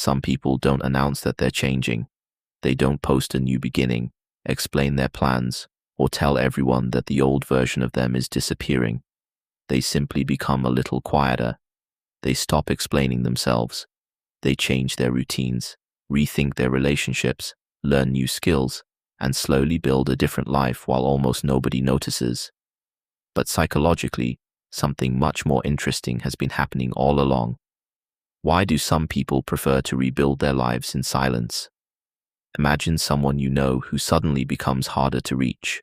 Some people don't announce that they're changing. They don't post a new beginning, explain their plans, or tell everyone that the old version of them is disappearing. They simply become a little quieter. They stop explaining themselves. They change their routines, rethink their relationships, learn new skills, and slowly build a different life while almost nobody notices. But psychologically, something much more interesting has been happening all along. Why do some people prefer to rebuild their lives in silence? Imagine someone you know who suddenly becomes harder to reach.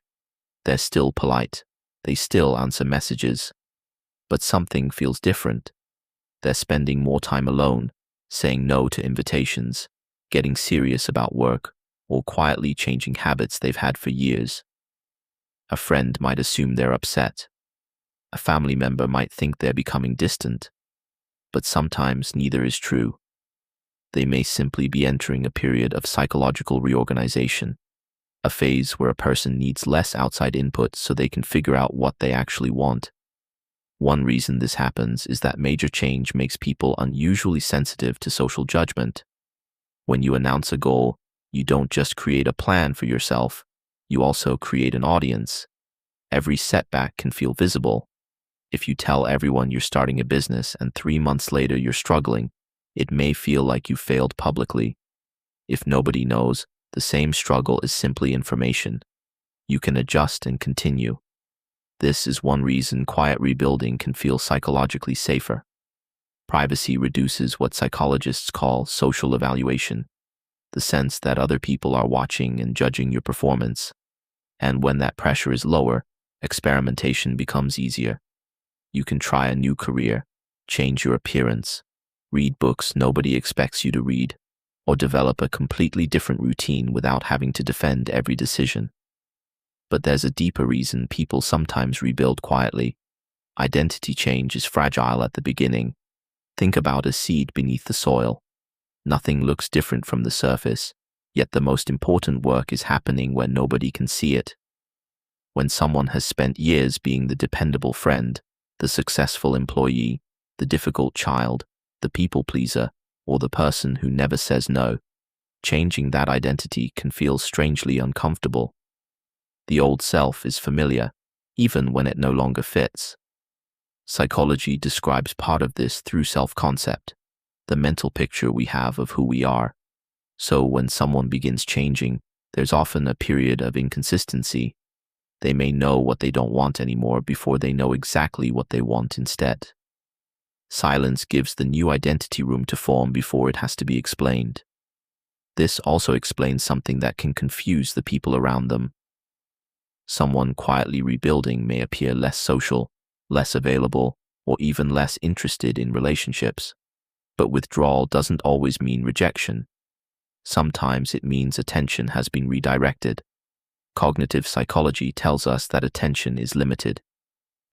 They're still polite. They still answer messages. But something feels different. They're spending more time alone, saying no to invitations, getting serious about work, or quietly changing habits they've had for years. A friend might assume they're upset. A family member might think they're becoming distant. But sometimes neither is true. They may simply be entering a period of psychological reorganization, a phase where a person needs less outside input so they can figure out what they actually want. One reason this happens is that major change makes people unusually sensitive to social judgment. When you announce a goal, you don't just create a plan for yourself, you also create an audience. Every setback can feel visible. If you tell everyone you're starting a business and 3 months later you're struggling, it may feel like you failed publicly. If nobody knows, the same struggle is simply information. You can adjust and continue. This is one reason quiet rebuilding can feel psychologically safer. Privacy reduces what psychologists call social evaluation, the sense that other people are watching and judging your performance. And when that pressure is lower, experimentation becomes easier. You can try a new career, change your appearance, read books nobody expects you to read, or develop a completely different routine without having to defend every decision. But there's a deeper reason people sometimes rebuild quietly. Identity change is fragile at the beginning. Think about a seed beneath the soil. Nothing looks different from the surface, yet the most important work is happening where nobody can see it. When someone has spent years being the dependable friend, the successful employee, the difficult child, the people pleaser, or the person who never says no, changing that identity can feel strangely uncomfortable. The old self is familiar, even when it no longer fits. Psychology describes part of this through self-concept, the mental picture we have of who we are. So when someone begins changing, there's often a period of inconsistency. They may know what they don't want anymore before they know exactly what they want instead. Silence gives the new identity room to form before it has to be explained. This also explains something that can confuse the people around them. Someone quietly rebuilding may appear less social, less available, or even less interested in relationships. But withdrawal doesn't always mean rejection. Sometimes it means attention has been redirected. Cognitive psychology tells us that attention is limited.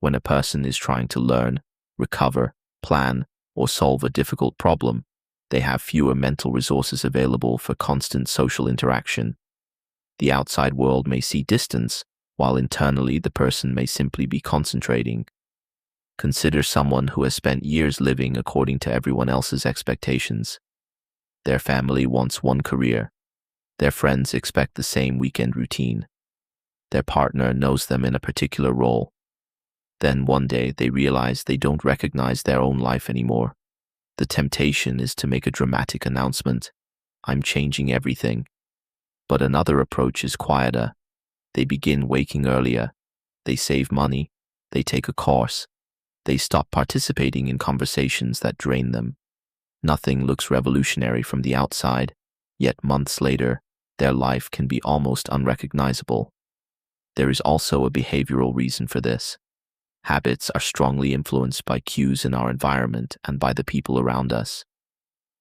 When a person is trying to learn, recover, plan, or solve a difficult problem, they have fewer mental resources available for constant social interaction. The outside world may see distance, while internally the person may simply be concentrating. Consider someone who has spent years living according to everyone else's expectations. Their family wants one career. Their friends expect the same weekend routine. Their partner knows them in a particular role. Then one day they realize they don't recognize their own life anymore. The temptation is to make a dramatic announcement. I'm changing everything. But another approach is quieter. They begin waking earlier. They save money. They take a course. They stop participating in conversations that drain them. Nothing looks revolutionary from the outside, yet months later, their life can be almost unrecognizable. There is also a behavioral reason for this. Habits are strongly influenced by cues in our environment and by the people around us.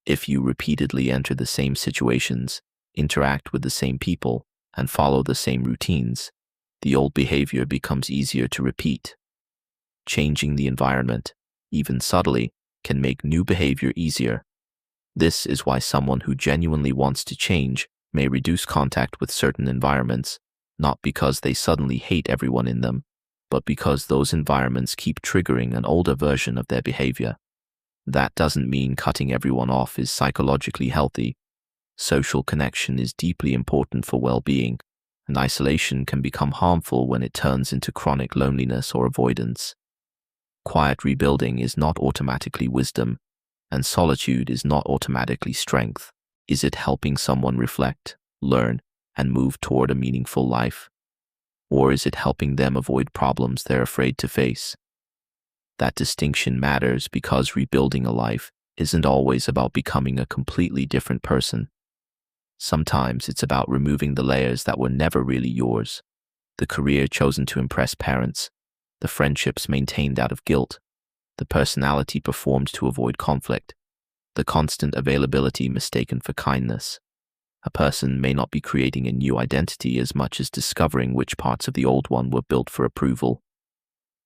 If you repeatedly enter the same situations, interact with the same people, and follow the same routines, the old behavior becomes easier to repeat. Changing the environment, even subtly, can make new behavior easier. This is why someone who genuinely wants to change may reduce contact with certain environments, not because they suddenly hate everyone in them, but because those environments keep triggering an older version of their behavior. That doesn't mean cutting everyone off is psychologically healthy. Social connection is deeply important for well-being, and isolation can become harmful when it turns into chronic loneliness or avoidance. Quiet rebuilding is not automatically wisdom, and solitude is not automatically strength. Is it helping someone reflect, learn, and move toward a meaningful life? Or is it helping them avoid problems they're afraid to face? That distinction matters because rebuilding a life isn't always about becoming a completely different person. Sometimes it's about removing the layers that were never really yours. The career chosen to impress parents, the friendships maintained out of guilt, the personality performed to avoid conflict, the constant availability mistaken for kindness. A person may not be creating a new identity as much as discovering which parts of the old one were built for approval.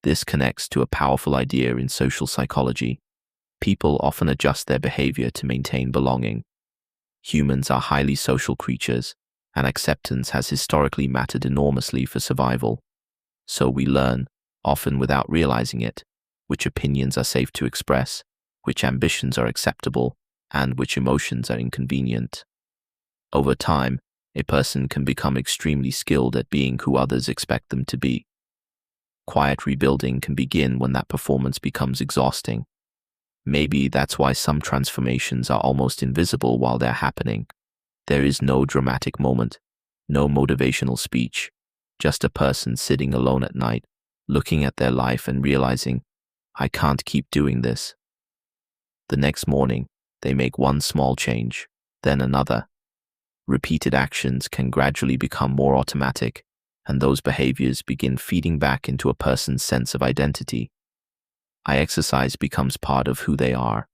This connects to a powerful idea in social psychology. People often adjust their behavior to maintain belonging. Humans are highly social creatures, and acceptance has historically mattered enormously for survival. So we learn, often without realizing it, which opinions are safe to express, which ambitions are acceptable, and which emotions are inconvenient. Over time, a person can become extremely skilled at being who others expect them to be. Quiet rebuilding can begin when that performance becomes exhausting. Maybe that's why some transformations are almost invisible while they're happening. There is no dramatic moment, no motivational speech, just a person sitting alone at night, looking at their life and realizing, I can't keep doing this. The next morning, they make one small change, then another. Repeated actions can gradually become more automatic, and those behaviors begin feeding back into a person's sense of identity. I exercise becomes part of who they are.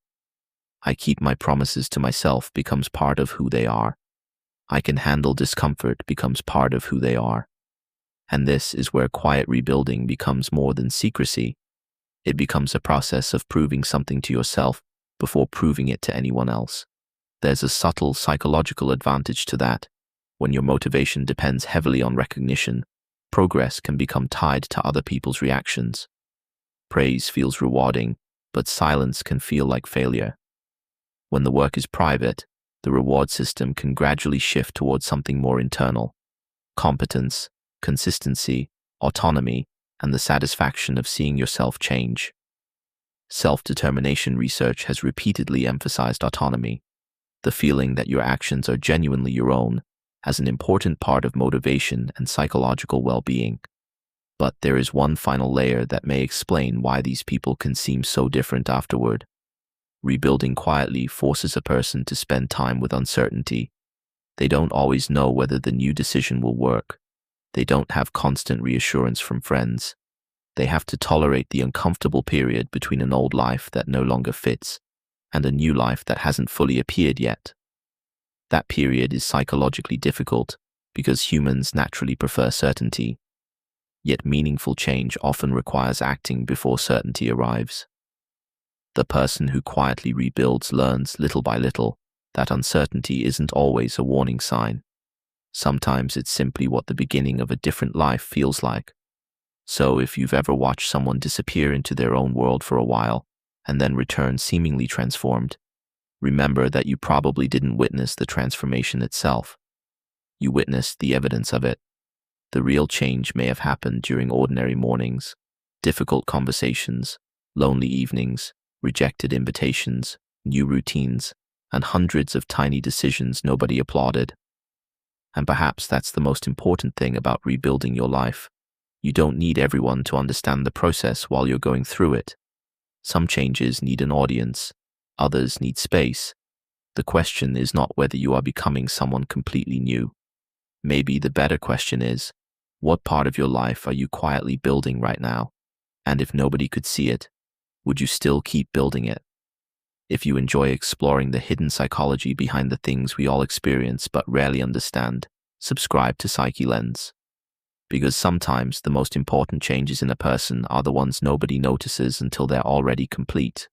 I keep my promises to myself becomes part of who they are. I can handle discomfort becomes part of who they are. And this is where quiet rebuilding becomes more than secrecy. It becomes a process of proving something to yourself before proving it to anyone else. There's a subtle psychological advantage to that. When your motivation depends heavily on recognition, progress can become tied to other people's reactions. Praise feels rewarding, but silence can feel like failure. When the work is private, the reward system can gradually shift towards something more internal. Competence, consistency, autonomy, and the satisfaction of seeing yourself change. Self-determination research has repeatedly emphasized autonomy, the feeling that your actions are genuinely your own, as an important part of motivation and psychological well-being. But there is one final layer that may explain why these people can seem so different afterward. Rebuilding quietly forces a person to spend time with uncertainty. They don't always know whether the new decision will work. They don't have constant reassurance from friends. They have to tolerate the uncomfortable period between an old life that no longer fits and a new life that hasn't fully appeared yet. That period is psychologically difficult because humans naturally prefer certainty. Yet meaningful change often requires acting before certainty arrives. The person who quietly rebuilds learns little by little that uncertainty isn't always a warning sign. Sometimes it's simply what the beginning of a different life feels like. So if you've ever watched someone disappear into their own world for a while and then return seemingly transformed, remember that you probably didn't witness the transformation itself. You witnessed the evidence of it. The real change may have happened during ordinary mornings, difficult conversations, lonely evenings, rejected invitations, new routines, and hundreds of tiny decisions nobody applauded. And perhaps that's the most important thing about rebuilding your life. You don't need everyone to understand the process while you're going through it. Some changes need an audience, others need space. The question is not whether you are becoming someone completely new. Maybe the better question is, what part of your life are you quietly building right now? And if nobody could see it, would you still keep building it? If you enjoy exploring the hidden psychology behind the things we all experience but rarely understand, subscribe to PsycheLens. Because sometimes the most important changes in a person are the ones nobody notices until they're already complete.